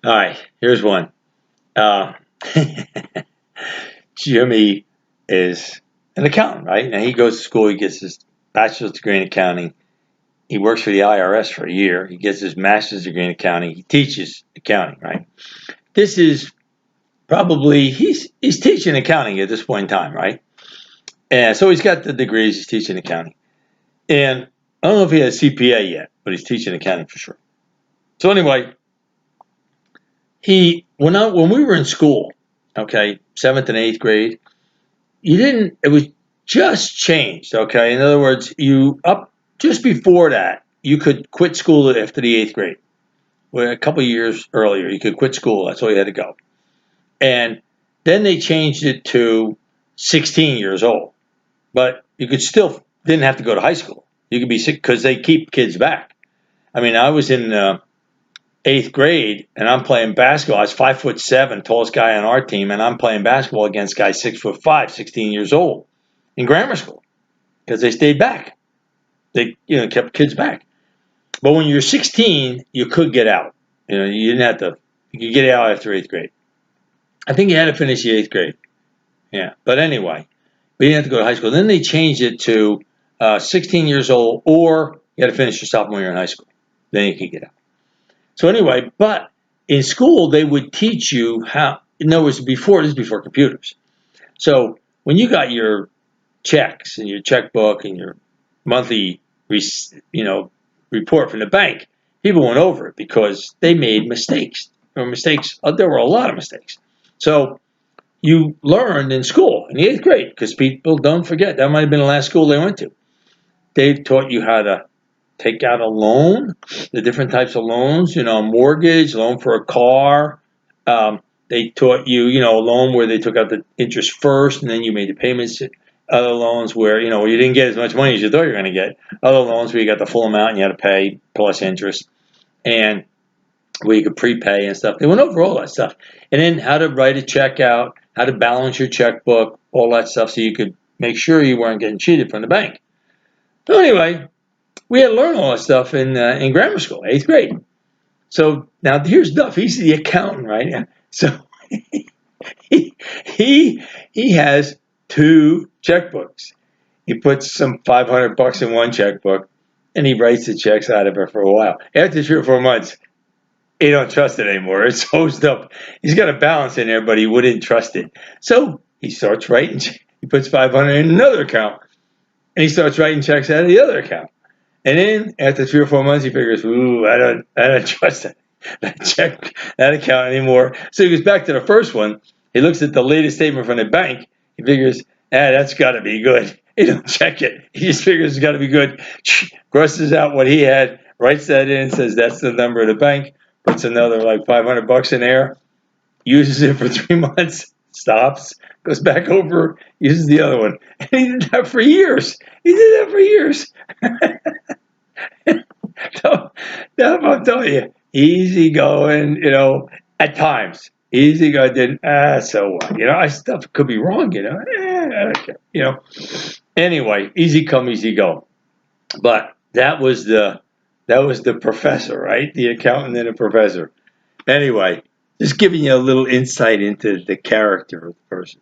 All right, here's one. Uh, Jimmy is an accountant, right? Now he goes to school, he gets his bachelor's degree in accounting. He works for the IRS for a year. He gets his master's degree in accounting. He teaches accounting, right? This is probably he's teaching accounting at this point in time, right? And so he's got the degrees. He's teaching accounting, and I don't know if he has CPA yet, but he's teaching accounting for sure. So anyway, he when we were in school, okay, seventh and eighth grade, you didn't. It was just changed, okay. In other words, you up just before that, you could quit school after the eighth grade. Well, a couple of years earlier, you could quit school. That's all you had to go. And then they changed it to 16 years old, but you could still didn't have to go to high school. You could be sick because they keep kids back. I mean, I was in eighth grade and I'm playing basketball. I was 5'7", tallest guy on our team, and I'm playing basketball against guys 6'5", 16 years old in grammar school because they stayed back. They kept kids back. But when you're 16, you could get out. You didn't have to. You could get out after eighth grade. I think you had to finish the eighth grade. Yeah. But anyway, we didn't have to go to high school. Then they changed it to 16 years old, or you had to finish your sophomore year in high school. Then you could get out. So anyway, but in school they would teach you how. In other words, this is before computers. So when you got your checks and your checkbook and your monthly, report from the bank, people went over it because they made mistakes. There were a lot of mistakes. So you learned in school in the eighth grade, because people don't forget that might have been the last school they went to. They taught you how to take out a loan, the different types of loans, a mortgage, loan for a car. They taught you, a loan where they took out the interest first and then you made the payments. Other loans where, you didn't get as much money as you thought you were going to get. Other loans where you got the full amount and you had to pay plus interest. And where you could prepay and stuff. They went over all that stuff. And then how to write a check out, how to balance your checkbook, all that stuff, so you could make sure you weren't getting cheated from the bank. So anyway, we had to learn all that stuff in grammar school, eighth grade. So now here's Duff. He's the accountant, right? So he he has two checkbooks. He puts some $500 in one checkbook, and he writes the checks out of it for a while. After 3 or 4 months, he don't trust it anymore. It's hosed up. He's got a balance in there, but he wouldn't trust it. So he starts writing. He puts 500 in another account, and he starts writing checks out of the other account. And then after 3 or 4 months, he figures, "Ooh, I don't trust that account anymore." So he goes back to the first one. He looks at the latest statement from the bank. He figures, that's got to be good. He don't check it. He just figures it's got to be good. Crosses out what he had, writes that in, says that's the number of the bank, puts another like $500 in there, uses it for 3 months, stops, goes back over, uses the other one. And he did that for years. He did that for years. So, I'm telling you, easy going, at times. Easy going, so what? I stuff could be wrong, I don't care, Anyway, easy come, easy go. But that was the professor, right? The accountant and the professor. Anyway, just giving you a little insight into the character of the person.